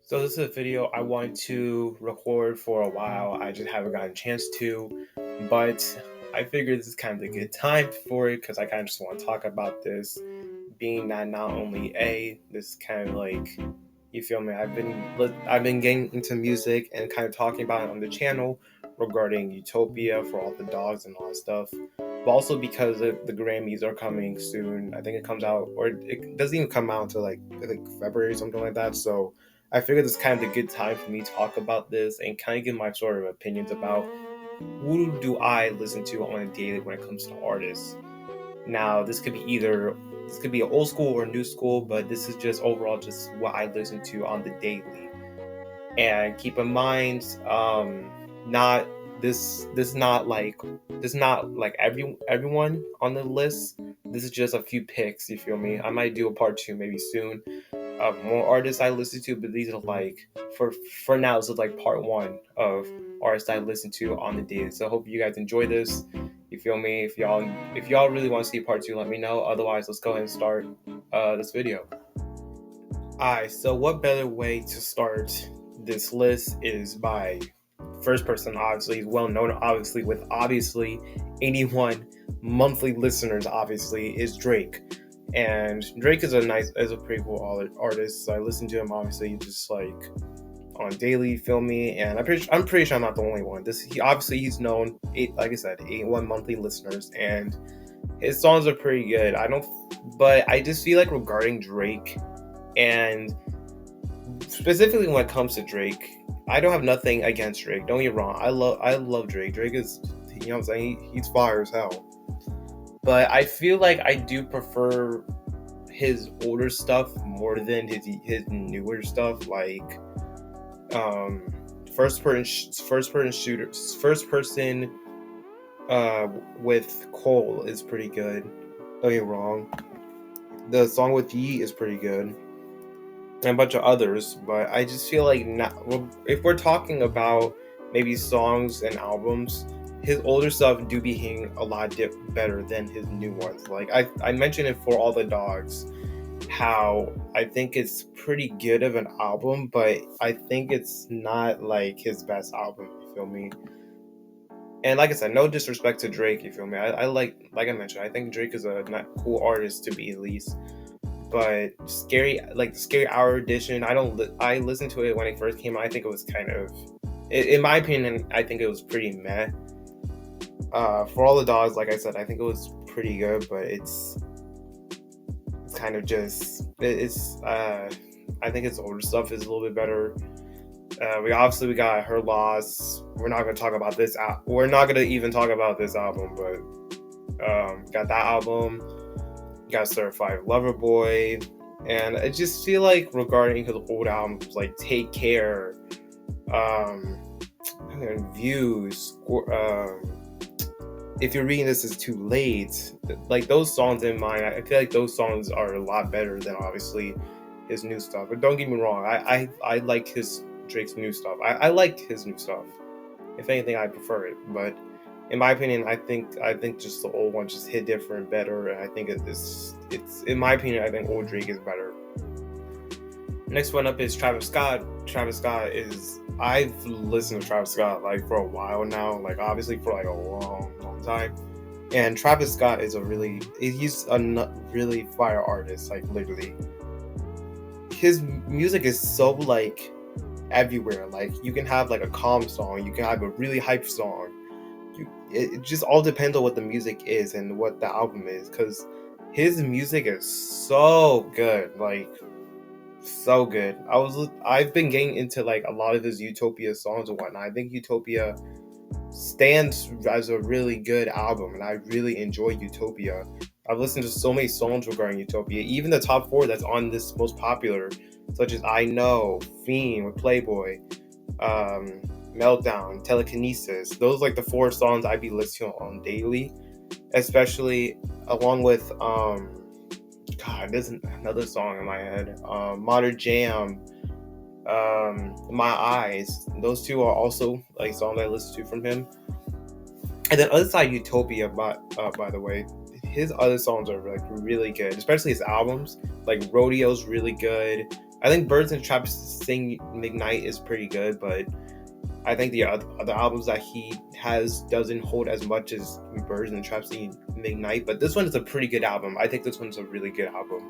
So this is a video I wanted to record for a while. I just haven't gotten a chance to, but I figured this is kind of a good time for it because I kind of just want to talk about this. Being that not only this is kind of like, you feel me? I've been getting into music and kind of talking about it on the channel regarding Utopia for all the dogs and all that stuff. But also because the Grammys are coming soon. I think it comes out, or it doesn't even come out until like I think February or something like that. So I figured this is kind of a good time for me to talk about this and kind of give my sort of opinions about who do I listen to on a daily when it comes to artists. Now, this could be old school or new school, but this is just overall just what I listen to on the daily. And keep in mind, not this not like everyone on the list. This is just a few picks. You feel me? I might do a part two maybe soon of more artists I listen to, but these are like for now. This is like part one of artists I listen to on the daily. So I hope you guys enjoy this. You feel me? If y'all really want to see part two, let me know. Otherwise, let's go ahead and start this video. Alright, so what better way to start this list is by first person, obviously, well known, obviously, with obviously 81 monthly listeners, obviously, is Drake. And Drake is a pretty cool artist. So I listen to him, obviously, just like on daily, feel me, and I'm pretty sure I'm not the only one. He's known, like I said, 81 monthly listeners, and his songs are pretty good. But I just feel like regarding Drake, and specifically when it comes to Drake, I don't have nothing against Drake. Don't get me wrong. I love Drake. Drake is, you know what I'm saying? He's fire as hell. But I feel like I do prefer his older stuff more than his newer stuff. Like first person with Cole is pretty good. Don't get me wrong. The song with Yee is pretty good. And a bunch of others, but I just feel like if we're talking about maybe songs and albums, his older stuff do be hitting a lot better than his new ones. Like I mentioned it for All the Dogs, how I think it's pretty good of an album, but I think it's not like his best album. You feel me? And like I said, no disrespect to Drake. You feel me? I like I mentioned, I think Drake is a cool artist to be at least. But the Scary Hour edition, I listened to it when it first came out. I think it was kind of, in my opinion, I think it was pretty meh. For All the Dogs, like I said, I think it was pretty good, but it's kind of just I think its older stuff is a little bit better. We got Her Loss. We're not gonna talk about this. We're not gonna even talk about this album, but got that album. Got Certified Lover Boy, and I just feel like regarding his old albums like Take Care, Views, If You're Reading This Is Too Late, like those songs in mine, I feel like those songs are a lot better than obviously his new stuff. But don't get me wrong, I like Drake's new stuff. I like his new stuff. If anything, I prefer it, but in my opinion, I think just the old one just hit different, better, and I think it's in my opinion, I think old Drake is better. Next one up is Travis Scott. I've listened to Travis Scott like for a while now, like obviously for like a long time. And Travis Scott is he's a really fire artist, like literally. His music is so like everywhere. Like you can have like a calm song, you can have a really hype song. It just all depends on what the music is and what the album is, because his music is so good, like so good. I've been getting into like a lot of his Utopia songs and whatnot. I think Utopia stands as a really good album, and I really enjoy Utopia. I've listened to so many songs regarding Utopia, even the top 4 that's on this most popular, such as I Know, Fiend with Playboy, Meltdown, Telekinesis. Those are like the 4 songs I'd be listening on daily, especially along with there's another song in my head, Modern Jam, My Eyes. Those 2 are also like songs I listen to from him. And then other side, Utopia, by the way, his other songs are like really good, especially his albums. Like Rodeo's really good. I think Birds and Traps Sing McKnight is pretty good, but I think the other albums that he has doesn't hold as much as Birds and Traps Sing McKnight. But this one is a pretty good album. I think this one's a really good album.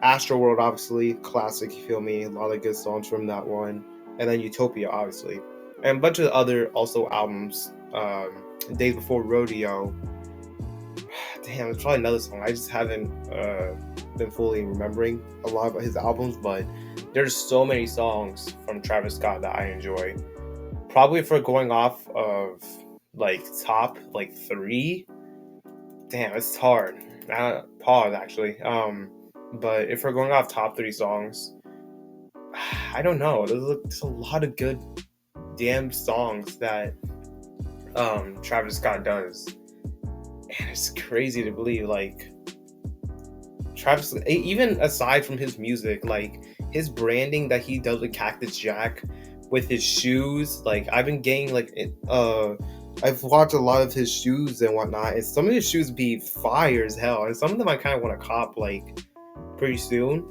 Astro World, obviously, classic, you feel me? A lot of good songs from that one. And then Utopia, obviously. And a bunch of other also albums. Days Before Rodeo. Damn, it's probably another song. I just haven't been fully remembering a lot of his albums, but there's so many songs from Travis Scott that I enjoy. Probably if we're going off of like top like 3, damn, it's hard. Pause actually. But if we're going off top 3 songs, I don't know. There's a lot of good damn songs that Travis Scott does. And it's crazy to believe, like, Travis, even aside from his music, like his branding that he does with Cactus Jack, with his shoes, like I've been getting like I've watched a lot of his shoes and whatnot, and some of his shoes be fire as hell, and some of them I kind of want to cop like pretty soon.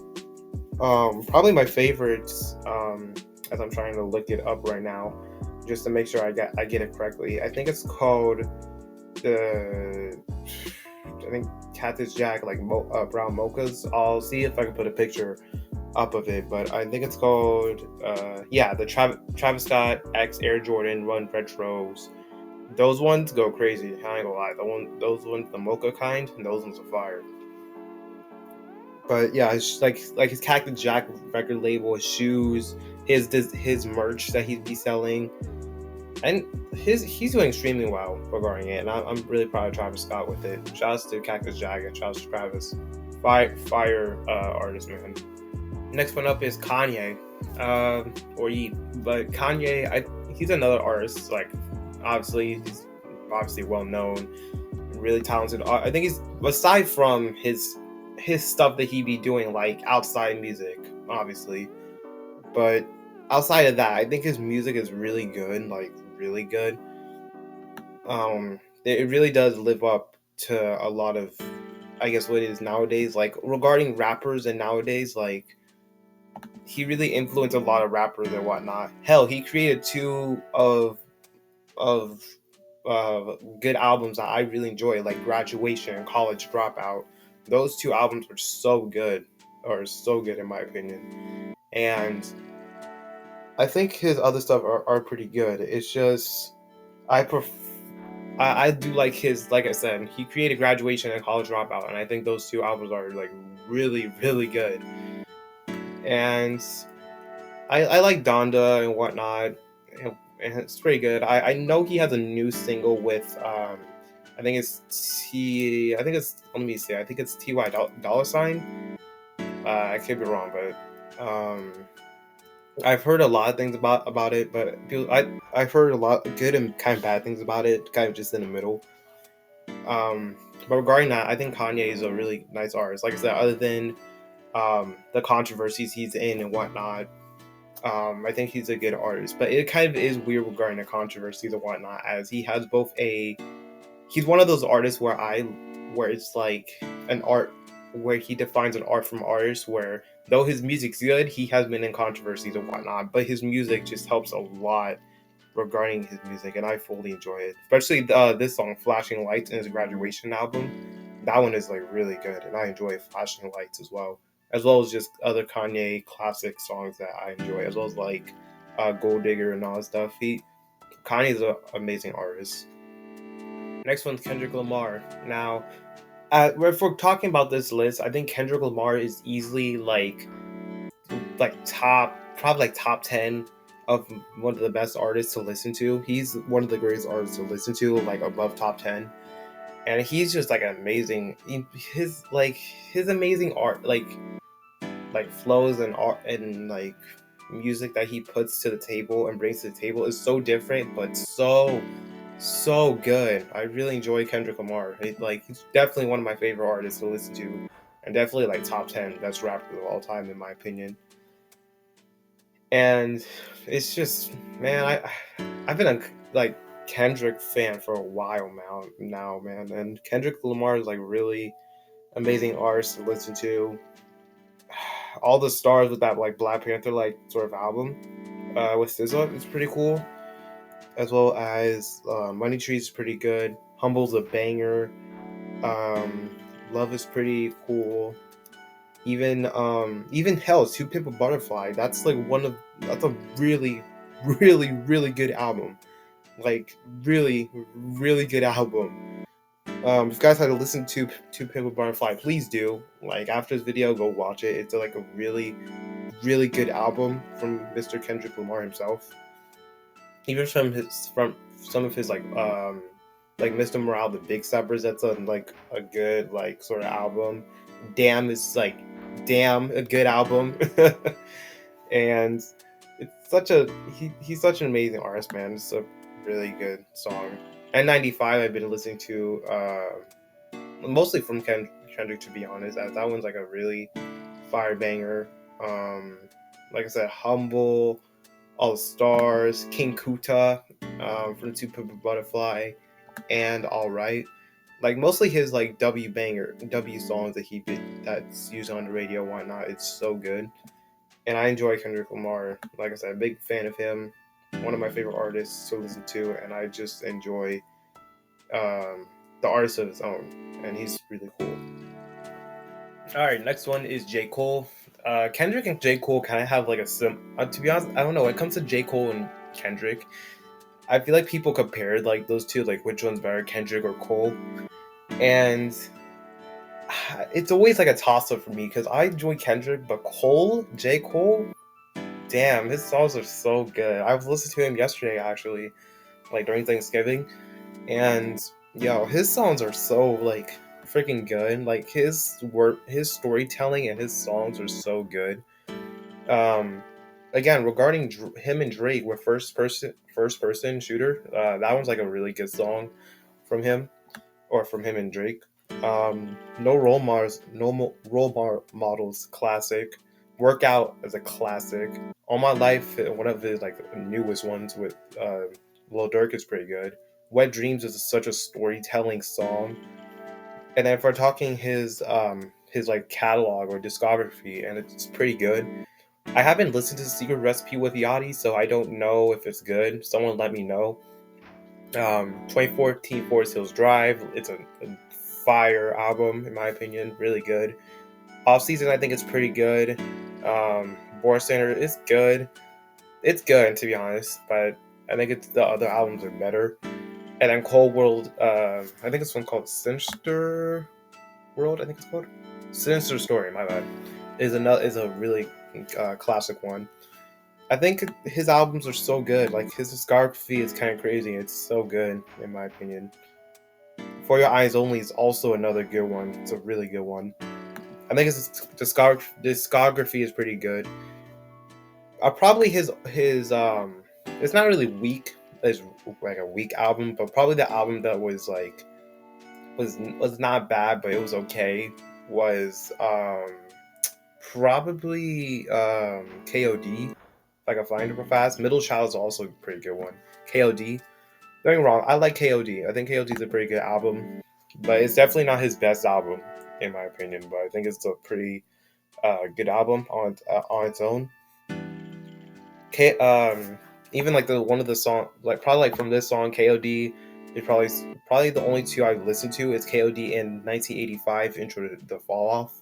Probably my favorites, as I'm trying to look it up right now, just to make sure I get it correctly. I think it's called I think Cactus Jack, like brown mochas. I'll see if I can put a picture up of it, but I think it's called the Travis Scott X Air Jordan Run Retros. Those ones go crazy. I ain't gonna lie. Those ones, the mocha kind, and those ones are fire. But yeah, it's like his Cactus Jack record label, his shoes, his merch that he'd be selling, and he's doing extremely well regarding it. And I'm really proud of Travis Scott with it. Shouts to Cactus Jack and shouts to Travis, fire artist, man. Next one up is Kanye, or Yeet. But Kanye, he's another artist. Like he's obviously well known, really talented. I think he's, aside from his stuff that he be doing like outside music, obviously, but outside of that, I think his music is really good, like really good. It really does live up to a lot of, I guess, what it is nowadays. Like regarding rappers and nowadays, like he really influenced a lot of rappers and whatnot. Hell, he created 2 of good albums that I really enjoy, like Graduation and College Dropout. Those 2 albums were so good in my opinion. And I think his other stuff are pretty good. It's just I do like his, like I said, he created Graduation and College Dropout, and I think those 2 albums are like really, really good. And I like Donda and whatnot, and it's pretty good. I know he has a new single with I think it's let me see, I think it's Ty Dollar Sign. I could be wrong, but I've heard a lot of things about it, but I've heard a lot of good and kind of bad things about it, kind of just in the middle. But regarding that, I think Kanye is a really nice artist. Like I said, other than the controversies he's in and whatnot, I think he's a good artist. But it kind of is weird regarding the controversies and whatnot, as he has both he's one of those artists where it's like an art, where he defines an art from artist, where though his music's good, he has been in controversies and whatnot, but his music just helps a lot regarding his music, and I fully enjoy it. Especially this song, Flashing Lights, in his Graduation album. That one is like really good, and I enjoy Flashing Lights as well as just other Kanye classic songs that I enjoy, as well as like Gold Digger and all that stuff. Kanye's an amazing artist. Next one's Kendrick Lamar. Now, if we're talking about this list, I think Kendrick Lamar is easily like probably top 10 of one of the best artists to listen to. He's one of the greatest artists to listen to, like above top 10. And he's just like amazing. His amazing art, like flows and art and like music that he puts to the table and brings to the table is so different, but so good. I really enjoy Kendrick Lamar. He's definitely one of my favorite artists to listen to, and definitely like top 10 best rappers of all time in my opinion. And it's just, man, I've been a like Kendrick fan for a while now, man. And Kendrick Lamar is like really amazing artist to listen to. All the Stars with that like Black Panther like sort of album with SZA is pretty cool, as well as Money Tree is pretty good. Humble's a banger. Um, Love is pretty cool. Even hell, Two Pimp a Butterfly. That's a really, really, really good album. Like really, really good album. If you guys had to listen to Two Pimp a Butterfly, please do. Like after this video, go watch it. It's like a really, really good album from Mr. Kendrick Lamar himself. Even from some of his like Mr. Morale, the Big Steppers. That's a good like sort of album. Damn is like damn a good album. And it's he's such an amazing artist, man. It's a really good song. N95 I've been listening to mostly from Kendrick, to be honest. That one's like a really fire banger. Like I said, Humble, All Stars, King Kuta from Two Pimp a Butterfly, and All Right. Like mostly his like W songs that he did that's used on the radio and whatnot. It's so good. And I enjoy Kendrick Lamar. Like I said, a big fan of him. One of my favorite artists to listen to, and I just enjoy the artist of his own, and he's really cool. All right, next one is J. Cole. Kendrick and J. Cole kind of have like to be honest, I don't know. When it comes to J. Cole and Kendrick, I feel like people compared like those two, like which one's better, Kendrick or Cole, and it's always like a toss up for me because I enjoy Kendrick, but J. Cole, damn, his songs are so good. I was listening to him yesterday actually, like during Thanksgiving, and yo, his songs are so like freaking good. Like his storytelling and his songs are so good. Um, Again, regarding him and Drake with first person shooter, that one's like a really good song from him or from him and Drake. No role models, classic. Workout as a classic. All My Life, one of his like newest ones with Lil Durk is pretty good. Wet Dreams is such a storytelling song. And then if we're talking his like catalog or discography, and it's pretty good. I haven't listened to Secret Recipe with Yachty, so I don't know if it's good. Someone let me know. 2014 Forest Hills Drive. It's a fire album in my opinion, really good. Off Season, I think it's pretty good. Born Center is good. It's good to be honest, but I think it's the other albums are better. And then Cold World, I think it's one called Sinister World. I think it's called Sinister Story. My bad. Is a really classic one. I think his albums are so good. Like his discography is kind of crazy. It's so good in my opinion. For Your Eyes Only is also another good one. It's a really good one. I think his discography is pretty good. Probably his it's not really weak. It's like a weak album, but probably the album that was like was not bad, but it was okay. Was probably KOD. If I can find it real fast. Middle Child is also a pretty good one. KOD. Don't get me wrong, I like KOD. I think KOD is a pretty good album, but it's definitely not his best album in my opinion. But I think it's a pretty good album on its own. K Even like the one of the song like probably like from this song KOD is probably the only two I listen to is KOD and 1985 Intro to the Fall Off.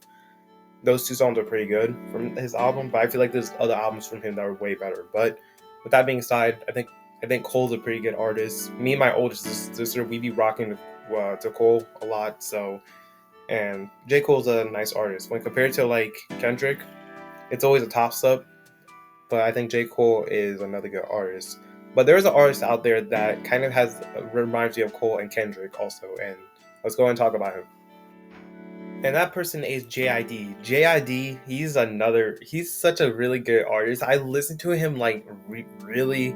Those two songs are pretty good from his album, but I feel like there's other albums from him that are way better. But with that being said, I think Cole's a pretty good artist. Me and my oldest sister, we be rocking to Cole a lot. So, and J. Cole's a nice artist. When compared to like Kendrick, it's always a toss up. But I think J. Cole is another good artist. But there's an artist out there that kind of reminds me of Cole and Kendrick also, and let's go and talk about him. And that person is JID. JID, he's such a really good artist. I listen to him like really,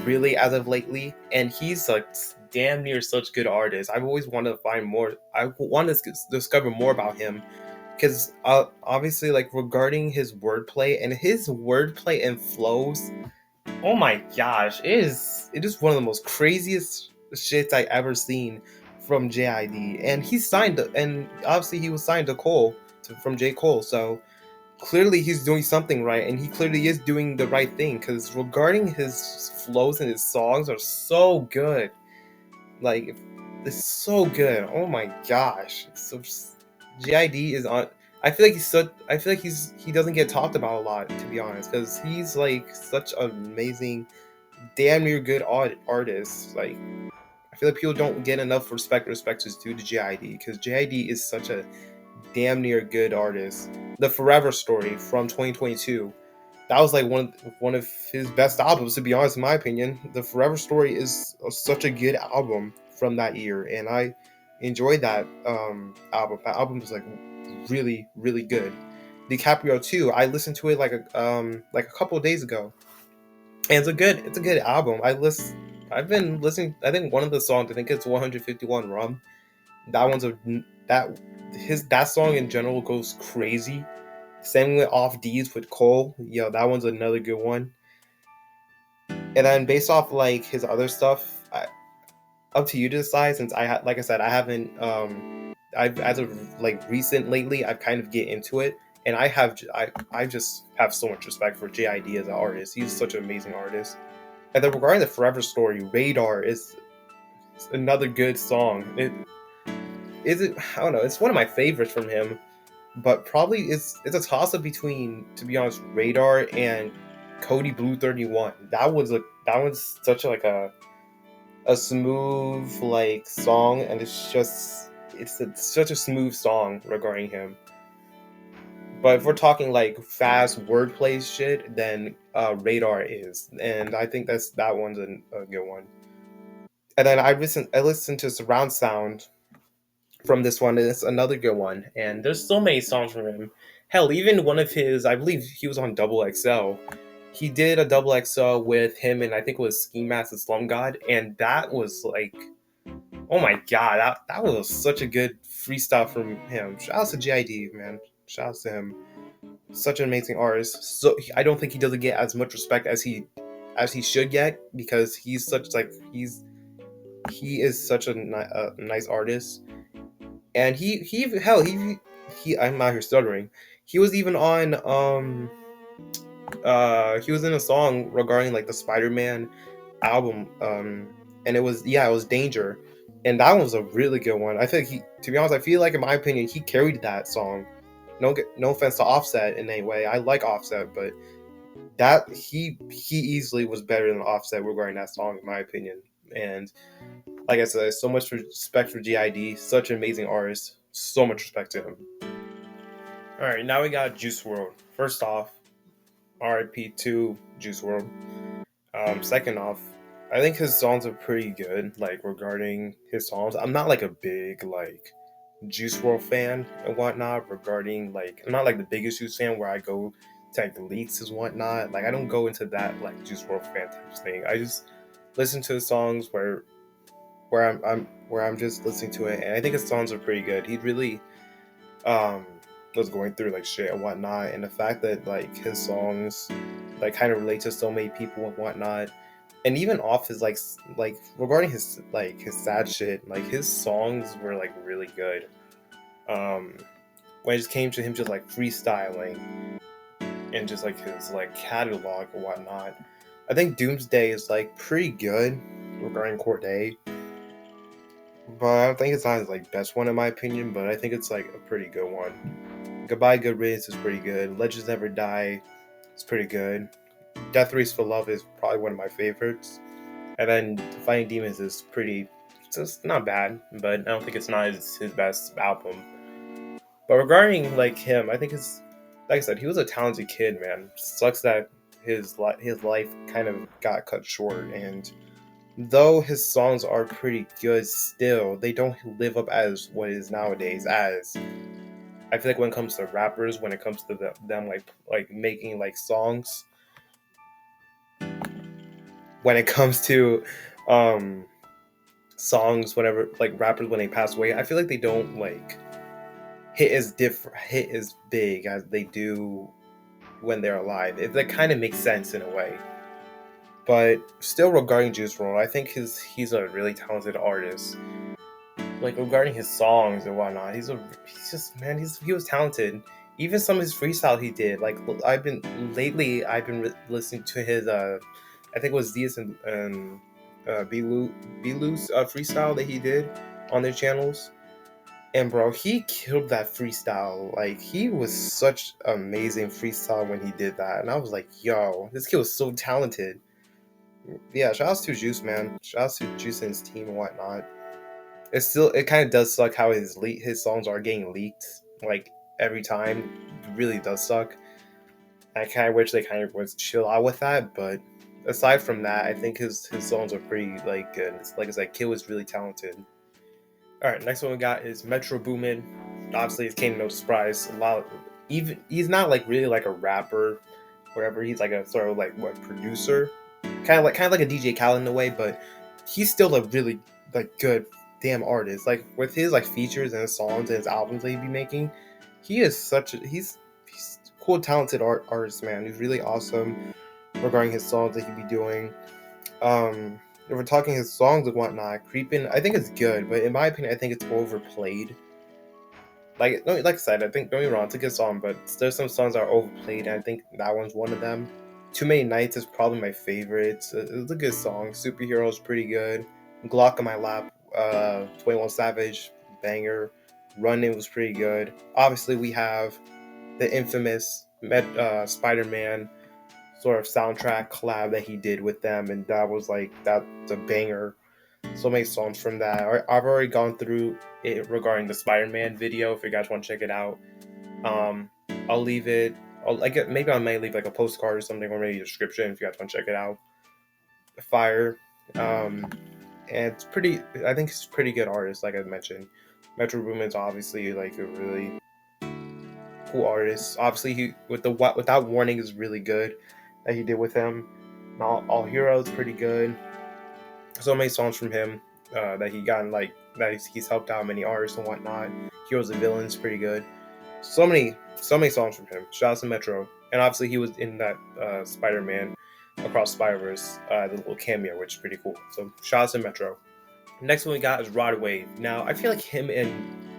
really as of lately, and he's like damn near such good artist. I've always wanted to find more. I want to discover more about him because obviously, like regarding his wordplay and flows, oh my gosh, it is one of the most craziest shits I ever seen from JID. And he's signed, and obviously he was signed to Cole from J Cole. So clearly he's doing something right, and he clearly is doing the right thing. Because regarding his flows and his songs are so good, like it's so good. Oh my gosh! So JID is on. I feel like he's such. I feel like he doesn't get talked about a lot, to be honest, because he's like such an amazing, damn near good artist. Like I feel like people don't get enough respect is due to JID, because JID is such a damn near good artist. The Forever Story from 2022. That was like one of his best albums, to be honest, in my opinion. The Forever Story is such a good album from that year, and I enjoyed that album. That album was like really, really good. DiCaprio too. I listened to it like a couple of days ago, and it's a good album. I've been listening. I think one of the songs, I think it's 151 Rum. That one's a that that song in general goes crazy. Same with Off D's with Cole. Yo, that one's another good one. And then based off like his other stuff, up to you to decide. Since like I said, I haven't. I've as of like recent lately, I've kind of get into it, and I just have so much respect for JID as an artist. He's such an amazing artist. And then regarding the Forever Story, Radar is another good song. I don't know. It's one of my favorites from him, but probably it's a toss up between, to be honest, Radar and Cody Blue 31. That was such a smooth like song, and such a smooth song regarding him. But if we're talking like fast wordplay shit, then Radar is, and I think that one's a good one. And then I listened to Surround Sound from this one, and it's another good one. And there's so many songs from him. Hell, even one of his, I believe he was on Double XL. He did a Double XL with him, and I think it was Ski Mask and Slum God, and that was like, oh my god, that was such a good freestyle from him. Shout out to JID, man. Shout out to him. Such an amazing artist. So I don't think he doesn't get as much respect as he should get, because he is such a nice artist. And he I'm out here stuttering. He was even on he was in a song regarding like the Spider-Man album, and it was Danger, and that one was a really good one. I think to be honest, I feel like in my opinion he carried that song. No offense to Offset in any way. I like Offset, but that he easily was better than Offset regarding that song in my opinion. And like I said, so much respect for GID. Such an amazing artist. So much respect to him. All right, now we got Juice WRLD. First off, RIP to Juice WRLD. Second off, I think his songs are pretty good. Like regarding his songs, I'm not like a big like Juice WRLD fan and whatnot. Regarding like, I'm not like the biggest Juice fan where I go to like the leaks and whatnot. Like I don't go into that like Juice WRLD fan type of thing. I just listen to the songs where I'm just listening to it, and I think his songs are pretty good. He really um was going through like shit and whatnot, and the fact that like his songs like kind of relate to so many people and whatnot, and even off his like regarding his sad shit, like his songs were like really good. Um, when it just came to him just like freestyling and just like his like catalog and whatnot, I think Doomsday is like pretty good regarding Corday. But I don't think it's not his like best one in my opinion, but I think it's like a pretty good one. Goodbye Good Riddance is pretty good. Legends Never Die is pretty good. Death Race for Love is probably one of my favorites. And then Fighting Demons is pretty, it's not bad, but I don't think it's not his best album. But regarding like him, I think it's, like I said, he was a talented kid, man. Sucks that his life kind of got cut short, and though his songs are pretty good still, they don't live up as what it is nowadays. As I feel like when it comes to rappers, when it comes to them like making like songs, when it comes to songs, whenever like rappers when they pass away, I feel like they don't like hit as big as they do when they're alive. It that kind of makes sense in a way. But still, regarding Juice WRLD, I think he's a really talented artist. Like regarding his songs and whatnot, he's just man, he was talented. even some of his freestyle he did. Like I've been listening to his I think it was Diaz and Bilu's freestyle that he did on their channels. And bro, he killed that freestyle. Like he was such amazing freestyle when he did that. And I was like, yo, this kid was so talented. Yeah, shout outs to Juice, man. Shout outs to Juice and his team and whatnot. It kind of does suck how his songs are getting leaked like every time. It really does suck. I kind of wish they kind of was chill out with that, but aside from that, I think his songs are pretty like good. Like I said, kid was really talented. All right, next one we got is Metro Boomin. Obviously, it came no surprise. Even he's not like really like a rapper, whatever. He's like a sort of like what producer, kind of like a DJ Khaled in a way, but he's still a really like good damn artist. Like with his like features and his songs and his albums that he be making, he is he's cool, talented artist, man. He's really awesome regarding his songs that he be doing. If we're talking his songs and whatnot, Creepin', I think it's good, but in my opinion, I think it's overplayed. Like I said, I think don't get me wrong, it's a good song, but there's some songs that are overplayed, and I think that one's one of them. Too Many Nights is probably my favorite. It's a good song. Superhero is pretty good. Glock on My Lap, 21 Savage, banger. Running was pretty good. Obviously, we have the infamous Spider-Man sort of soundtrack collab that he did with them, and that's a banger. So many songs from that. I've already gone through it regarding the Spider-Man video. If you guys want to check it out, um, I'll leave it. Maybe I might leave like a postcard or something, or maybe a description if you guys want to check it out. Fire, um, and it's pretty. I think he's a pretty good artist, like I mentioned. Metro Boomin's obviously like a really cool artist. Obviously, he with the Without Warning is really good that he did with him. All Heroes pretty good. So many songs from him that he gotten like that he's helped out many artists and whatnot. Heroes and Villains pretty good. So many songs from him. Shout out to Metro, and obviously he was in that Spider-Man Across Spider-Verse, the little cameo, which is pretty cool. So shout out to Metro. Next one we got is Rod Wave. Now I feel like him and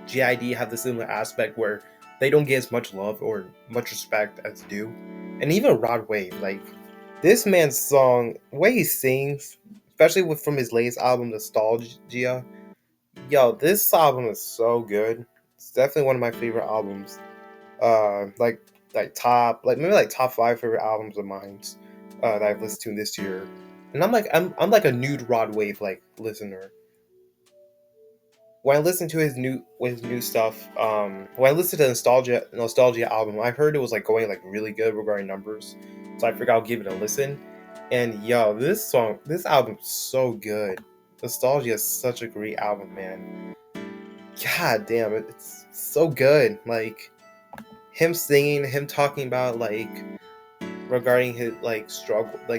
GID have the similar aspect where they don't get as much love or much respect as due. And even Rod Wave, like this man's song, the way he sings, especially from his latest album, Nostalgia. Yo, this album is so good. It's definitely one of my favorite albums. Maybe like top five favorite albums of mine that I've listened to this year. And I'm like a nude Rod Wave like listener. When I listened to his new stuff, when I listened to the Nostalgia album, I heard it was like going like really good regarding numbers. So I figured I'll give it a listen. And yo, this album is so good. Nostalgia is such a great album, man. God damn it, it's so good. Like him singing, him talking about like regarding his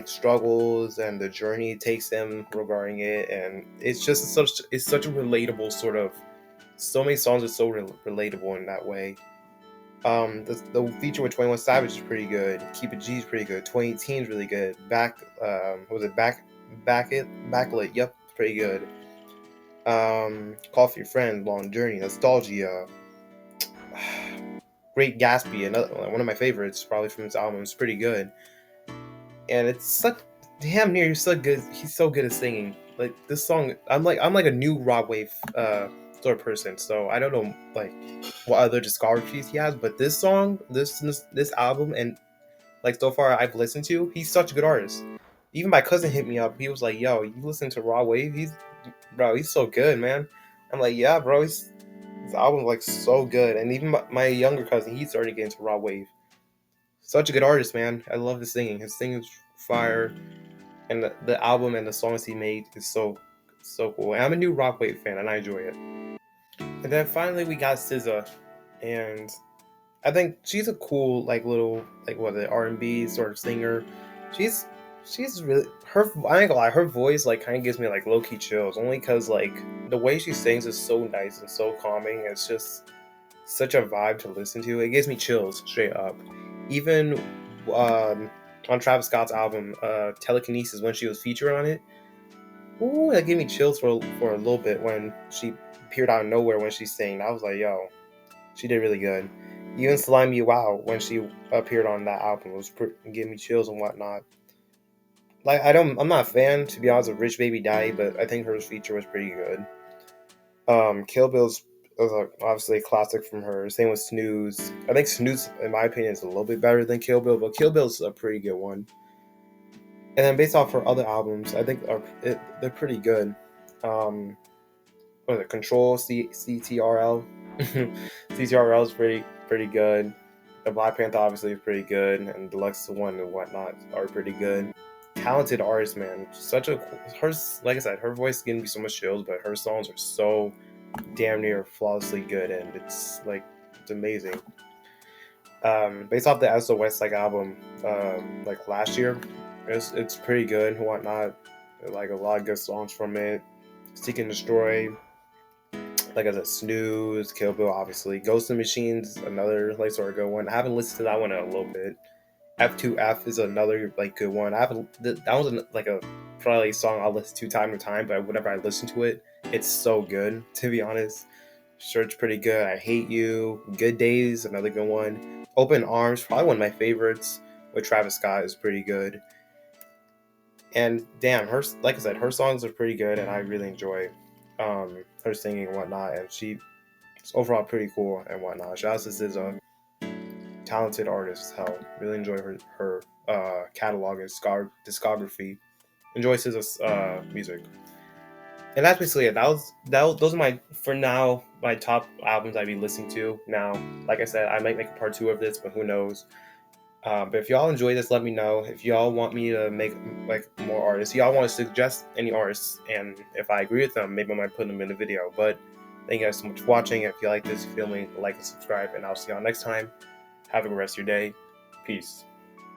struggles and the journey it takes him regarding it, and it's such a relatable sort of. So many songs are so relatable in that way. The feature with 21 Savage is pretty good. Keep It G is pretty good. 2018 is really good. Was it Backlit? Yep, pretty good. Call for Your Friend, Long Journey, Nostalgia, Great Gatsby, another one of my favorites, probably from his album. It's pretty good, and it's such damn near. He's so good. He's so good at singing. Like this song, I'm like a new Rod Wave sort of person. So I don't know like what other discographies he has, but this song, this album, and like so far I've listened to, he's such a good artist. Even my cousin hit me up. He was like, "Yo, you listen to Rod Wave? He's so good, man." I'm like, "Yeah, bro. His album like so good." And even my younger cousin, he started getting into Rod Wave. Such a good artist, man. I love his singing. His singing is fire, and the album and the songs he made is so cool. And I'm a new Rod Wave fan, and I enjoy it. And then finally we got SZA, and I think she's a cool like little like what the R&B sort of singer. She's she's really her. I ain't gonna lie, her voice like kind of gives me like low key chills, only because like the way she sings is so nice and so calming. It's just such a vibe to listen to. It gives me chills straight up. Even on Travis Scott's album, Telekinesis, when she was featured on it, ooh, that gave me chills for a little bit when she appeared out of nowhere when she sang. I was like, yo, she did really good. Even Slime You Out when she appeared on that album was gave me chills and whatnot. Like I'm not a fan to be honest of Rich Baby Daddy, but I think her feature was pretty good. Kill Bill's obviously a classic from her. Same with Snooze. I think Snooze, in my opinion, is a little bit better than Kill Bill, but Kill Bill's a pretty good one. And then based off her other albums, I think they're pretty good. What is it? Control CTRL. CTRL is pretty good. The Black Panther obviously is pretty good, and Deluxe One and whatnot are pretty good. Talented artist, man. Such a her like I said, her voice giving me so much chills, but her songs are so damn near flawlessly good, and it's amazing. Based off the SOS album, like last year, it's pretty good and whatnot. Like a lot of good songs from it. Seek and Destroy, like I said, Snooze, Kill Bill, obviously. Ghost and Machines, another sort of good one. I haven't listened to that one in a little bit. F2F is another good one. I haven't that was a probably a song I'll listen to time to time, but whenever I listen to it, it's so good. To be honest, sure it's pretty good. I Hate You, Good Days, another good one. Open Arms, probably one of my favorites. With Travis Scott is pretty good. And damn, her like I said, her songs are pretty good, and I really enjoy her singing and whatnot. And she's overall pretty cool and whatnot. Shout out to SZA, talented artist. Hell, really enjoy her catalog and discography. Enjoy SZA's music. And that's basically it. Those are my for now my top albums I'd be listening to now. Like I said, I might make a part 2 of this, but who knows? But if y'all enjoy this, let me know. If y'all want me to make more artists, y'all want to suggest any artists, and if I agree with them, maybe I might put them in the video. But thank you guys so much for watching. If you like this, feel me, like and subscribe, and I'll see y'all next time. Have a good rest of your day. Peace.